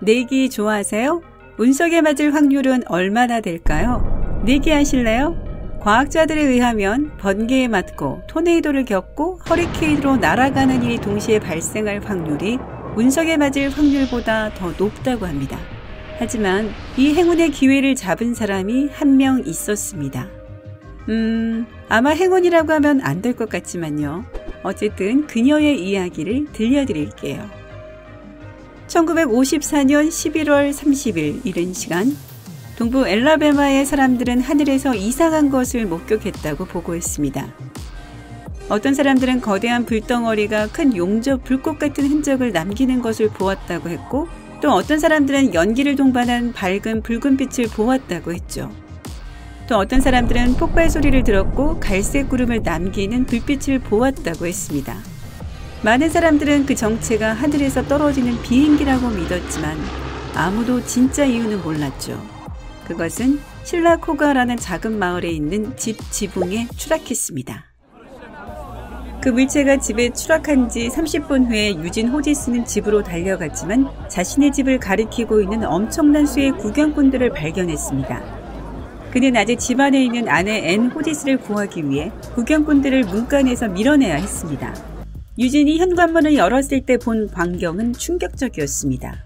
내기 좋아하세요? 운석에 맞을 확률은 얼마나 될까요? 내기하실래요? 과학자들에 의하면 번개에 맞고 토네이도를 겪고 허리케인으로 날아가는 일이 동시에 발생할 확률이 운석에 맞을 확률보다 더 높다고 합니다. 하지만 이 행운의 기회를 잡은 사람이 한 명 있었습니다. 아마 행운이라고 하면 안 될 것 같지만요. 어쨌든 그녀의 이야기를 들려드릴게요. 1954년 11월 30일 이른 시간, 동부 엘라베마의 사람들은 하늘에서 이상한 것을 목격했다고 보고했습니다. 어떤 사람들은 거대한 불덩어리가 큰 용접 불꽃 같은 흔적을 남기는 것을 보았다고 했고, 또 어떤 사람들은 연기를 동반한 밝은 붉은 빛을 보았다고 했죠. 또 어떤 사람들은 폭발 소리를 들었고 갈색 구름을 남기는 불빛을 보았다고 했습니다. 많은 사람들은 그 정체가 하늘에서 떨어지는 비행기라고 믿었지만 아무도 진짜 이유는 몰랐죠. 그것은 실라코가라는 작은 마을에 있는 집 지붕에 추락했습니다. 그 물체가 집에 추락한 지 30분 후에 유진 호지스는 집으로 달려갔지만 자신의 집을 가리키고 있는 엄청난 수의 구경꾼들을 발견했습니다. 그는 아직 집 안에 있는 아내 앤 호지스를 구하기 위해 구경꾼들을 문간에서 밀어내야 했습니다. 유진이 현관문을 열었을 때 본 광경은 충격적이었습니다.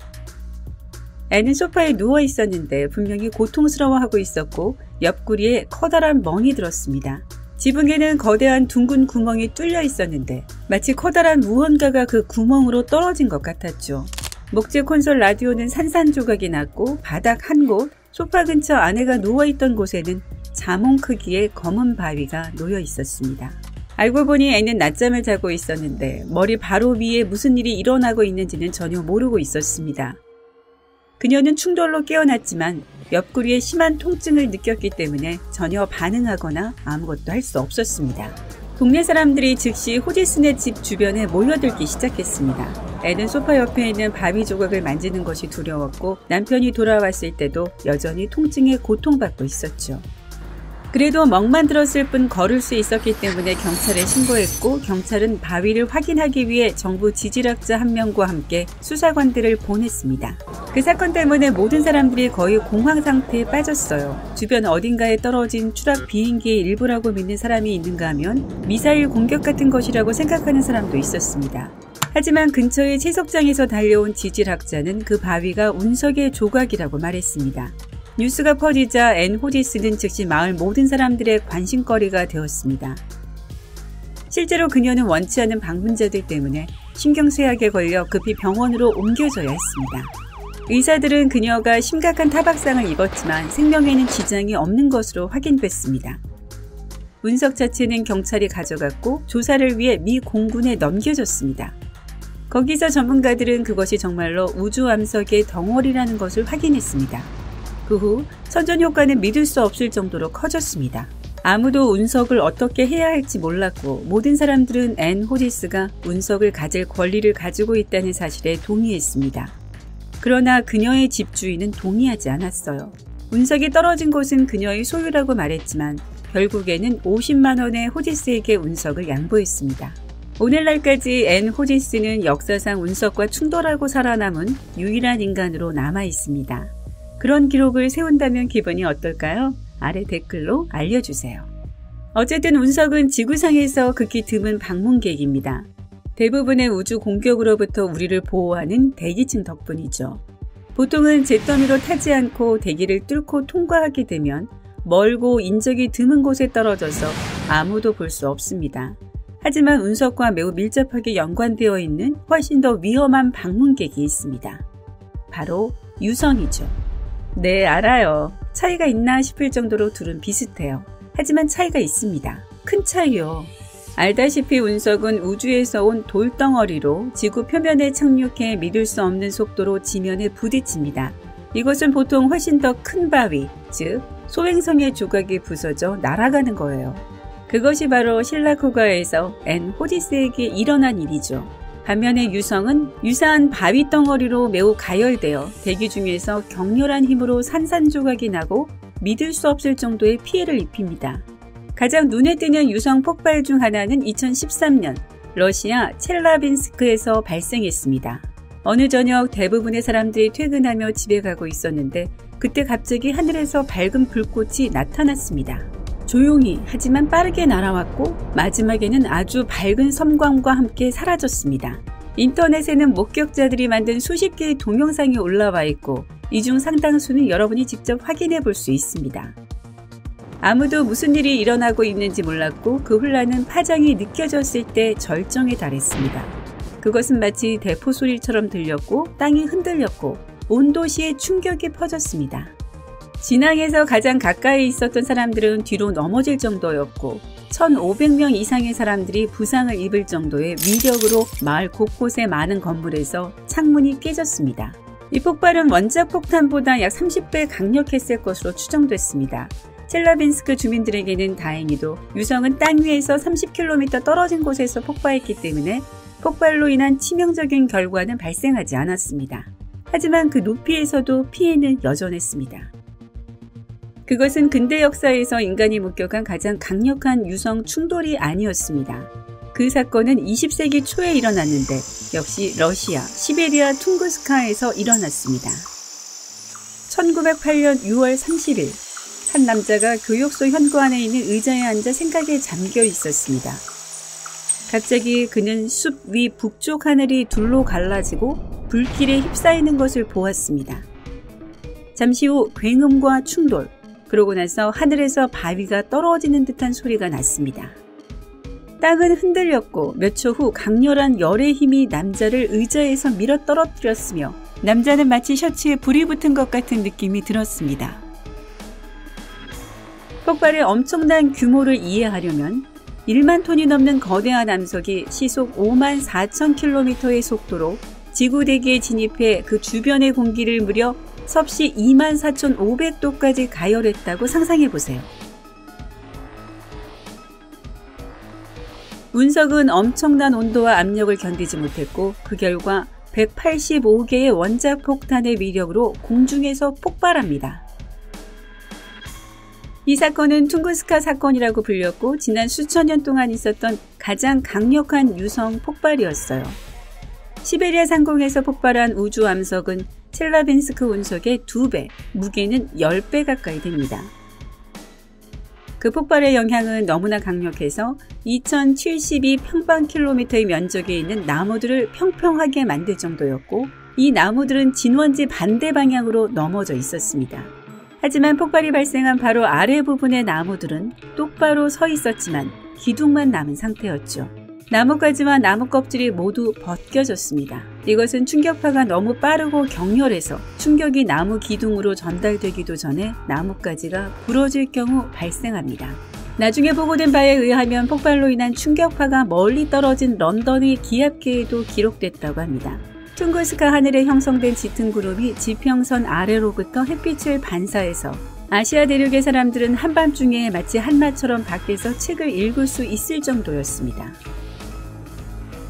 앤은 소파에 누워 있었는데 분명히 고통스러워하고 있었고 옆구리에 커다란 멍이 들었습니다. 지붕에는 거대한 둥근 구멍이 뚫려 있었는데 마치 커다란 무언가가 그 구멍으로 떨어진 것 같았죠. 목재 콘솔 라디오는 산산조각이 났고 바닥 한 곳, 소파 근처 아내가 누워있던 곳에는 자몽 크기의 검은 바위가 놓여 있었습니다. 알고 보니 애는 낮잠을 자고 있었는데 머리 바로 위에 무슨 일이 일어나고 있는지는 전혀 모르고 있었습니다. 그녀는 충돌로 깨어났지만 옆구리에 심한 통증을 느꼈기 때문에 전혀 반응하거나 아무것도 할 수 없었습니다. 동네 사람들이 즉시 호지슨의 집 주변에 모여들기 시작했습니다. 애는 소파 옆에 있는 바위 조각을 만지는 것이 두려웠고 남편이 돌아왔을 때도 여전히 통증에 고통받고 있었죠. 그래도 멍만 들었을 뿐 걸을 수 있었기 때문에 경찰에 신고했고 경찰은 바위를 확인하기 위해 정부 지질학자 한 명과 함께 수사관들을 보냈습니다. 그 사건 때문에 모든 사람들이 거의 공황 상태에 빠졌어요. 주변 어딘가에 떨어진 추락 비행기의 일부라고 믿는 사람이 있는가 하면 미사일 공격 같은 것이라고 생각하는 사람도 있었습니다. 하지만 근처의 채석장에서 달려온 지질학자는 그 바위가 운석의 조각이라고 말했습니다. 뉴스가 퍼지자 앤 호지스는 즉시 마을 모든 사람들의 관심거리가 되었습니다. 실제로 그녀는 원치 않은 방문자들 때문에 신경쇠약에 걸려 급히 병원으로 옮겨져야 했습니다. 의사들은 그녀가 심각한 타박상을 입었지만 생명에는 지장이 없는 것으로 확인됐습니다. 운석 자체는 경찰이 가져갔고 조사를 위해 미 공군에 넘겨졌습니다. 거기서 전문가들은 그것이 정말로 우주암석의 덩어리라는 것을 확인했습니다. 그 후 선전 효과는 믿을 수 없을 정도로 커졌습니다. 아무도 운석을 어떻게 해야 할지 몰랐고 모든 사람들은 앤 호지스가 운석을 가질 권리를 가지고 있다는 사실에 동의했습니다. 그러나 그녀의 집주인은 동의하지 않았어요. 운석이 떨어진 곳은 그녀의 소유라고 말했지만 결국에는 50만 원의 호지스에게 운석을 양보했습니다. 오늘날까지 앤 호지스는 역사상 운석과 충돌하고 살아남은 유일한 인간으로 남아있습니다. 그런 기록을 세운다면 기분이 어떨까요? 아래 댓글로 알려주세요. 어쨌든 운석은 지구상에서 극히 드문 방문객입니다. 대부분의 우주 공격으로부터 우리를 보호하는 대기층 덕분이죠. 보통은 잿더미로 타지 않고 대기를 뚫고 통과하게 되면 멀고 인적이 드문 곳에 떨어져서 아무도 볼 수 없습니다. 하지만 운석과 매우 밀접하게 연관되어 있는 훨씬 더 위험한 방문객이 있습니다. 바로 유성이죠. 네, 알아요. 차이가 있나 싶을 정도로 둘은 비슷해요. 하지만 차이가 있습니다. 큰 차이요. 알다시피 운석은 우주에서 온 돌덩어리로 지구 표면에 착륙해 믿을 수 없는 속도로 지면에 부딪힙니다. 이것은 보통 훨씬 더 큰 바위, 즉 소행성의 조각이 부서져 날아가는 거예요. 그것이 바로 실라코가에서 앤 호지스에게 일어난 일이죠. 반면에 유성은 유사한 바위 덩어리로 매우 가열되어 대기 중에서 격렬한 힘으로 산산조각이 나고 믿을 수 없을 정도의 피해를 입힙니다. 가장 눈에 띄는 유성 폭발 중 하나는 2013년 러시아 첼라빈스크에서 발생했습니다. 어느 저녁 대부분의 사람들이 퇴근하며 집에 가고 있었는데 그때 갑자기 하늘에서 밝은 불꽃이 나타났습니다. 조용히 하지만 빠르게 날아왔고 마지막에는 아주 밝은 섬광과 함께 사라졌습니다. 인터넷에는 목격자들이 만든 수십 개의 동영상이 올라와 있고 이 중 상당수는 여러분이 직접 확인해 볼 수 있습니다. 아무도 무슨 일이 일어나고 있는지 몰랐고 그 혼란은 파장이 느껴졌을 때 절정에 달했습니다. 그것은 마치 대포 소리처럼 들렸고 땅이 흔들렸고 온 도시에 충격이 퍼졌습니다. 진앙에서 가장 가까이 있었던 사람들은 뒤로 넘어질 정도였고 1,500명 이상의 사람들이 부상을 입을 정도의 위력으로 마을 곳곳의 많은 건물에서 창문이 깨졌습니다. 이 폭발은 원자 폭탄보다 약 30배 강력했을 것으로 추정됐습니다. 첼라빈스크 주민들에게는 다행히도 유성은 땅 위에서 30km 떨어진 곳에서 폭발했기 때문에 폭발로 인한 치명적인 결과는 발생하지 않았습니다. 하지만 그 높이에서도 피해는 여전했습니다. 그것은 근대 역사에서 인간이 목격한 가장 강력한 유성 충돌이 아니었습니다. 그 사건은 20세기 초에 일어났는데 역시 러시아 시베리아 퉁구스카에서 일어났습니다. 1908년 6월 30일 한 남자가 교육소 현관에 있는 의자에 앉아 생각에 잠겨 있었습니다. 갑자기 그는 숲 위 북쪽 하늘이 둘로 갈라지고 불길에 휩싸이는 것을 보았습니다. 잠시 후 굉음과 충돌, 그러고 나서 하늘에서 바위가 떨어지는 듯한 소리가 났습니다. 땅은 흔들렸고 몇 초 후 강렬한 열의 힘이 남자를 의자에서 밀어 떨어뜨렸으며 남자는 마치 셔츠에 불이 붙은 것 같은 느낌이 들었습니다. 폭발의 엄청난 규모를 이해하려면 1만 톤이 넘는 거대한 암석이 시속 5만 4천 킬로미터의 속도로 지구대기에 진입해 그 주변의 공기를 무려 섭씨 24,500도까지 가열했다고 상상해보세요. 운석은 엄청난 온도와 압력을 견디지 못했고 그 결과 185개의 원자폭탄의 위력으로 공중에서 폭발합니다. 이 사건은 퉁구스카 사건이라고 불렸고 지난 수천 년 동안 있었던 가장 강력한 유성 폭발이었어요. 시베리아 상공에서 폭발한 우주 암석은 첼라빈스크 운석의 2배, 무게는 10배 가까이 됩니다. 그 폭발의 영향은 너무나 강력해서 2072평방킬로미터의 면적에 있는 나무들을 평평하게 만들 정도였고 이 나무들은 진원지 반대 방향으로 넘어져 있었습니다. 하지만 폭발이 발생한 바로 아래 부분의 나무들은 똑바로 서 있었지만 기둥만 남은 상태였죠. 나뭇가지와 나무 껍질이 모두 벗겨졌습니다. 이것은 충격파가 너무 빠르고 격렬해서 충격이 나무 기둥으로 전달되기도 전에 나뭇가지가 부러질 경우 발생합니다. 나중에 보고된 바에 의하면 폭발로 인한 충격파가 멀리 떨어진 런던의 기압계에도 기록됐다고 합니다. 퉁구스카 하늘에 형성된 짙은 구름이 지평선 아래로부터 햇빛을 반사해서 아시아 대륙의 사람들은 한밤중에 마치 한낮처럼 밖에서 책을 읽을 수 있을 정도였습니다.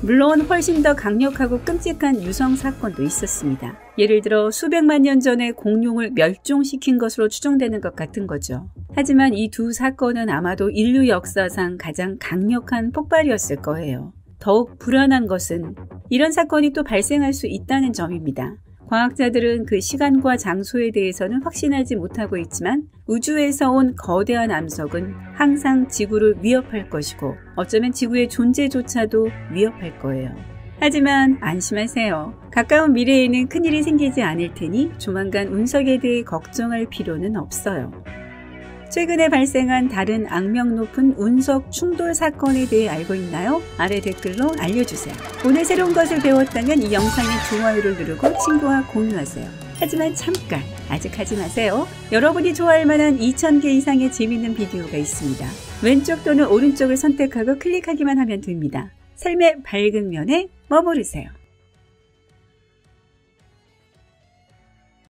물론 훨씬 더 강력하고 끔찍한 유성 사건도 있었습니다. 예를 들어 수백만 년 전에 공룡을 멸종시킨 것으로 추정되는 것 같은 거죠. 하지만 이 두 사건은 아마도 인류 역사상 가장 강력한 폭발이었을 거예요. 더욱 불안한 것은 이런 사건이 또 발생할 수 있다는 점입니다. 과학자들은 그 시간과 장소에 대해서는 확신하지 못하고 있지만 우주에서 온 거대한 암석은 항상 지구를 위협할 것이고 어쩌면 지구의 존재조차도 위협할 거예요. 하지만 안심하세요. 가까운 미래에는 큰일이 생기지 않을 테니 조만간 운석에 대해 걱정할 필요는 없어요. 최근에 발생한 다른 악명 높은 운석 충돌 사건에 대해 알고 있나요? 아래 댓글로 알려주세요. 오늘 새로운 것을 배웠다면 이 영상에 좋아요를 누르고 친구와 공유하세요. 하지만 잠깐, 아직 하지 마세요. 여러분이 좋아할 만한 2000개 이상의 재밌는 비디오가 있습니다. 왼쪽 또는 오른쪽을 선택하고 클릭하기만 하면 됩니다. 삶의 밝은 면에 머무르세요.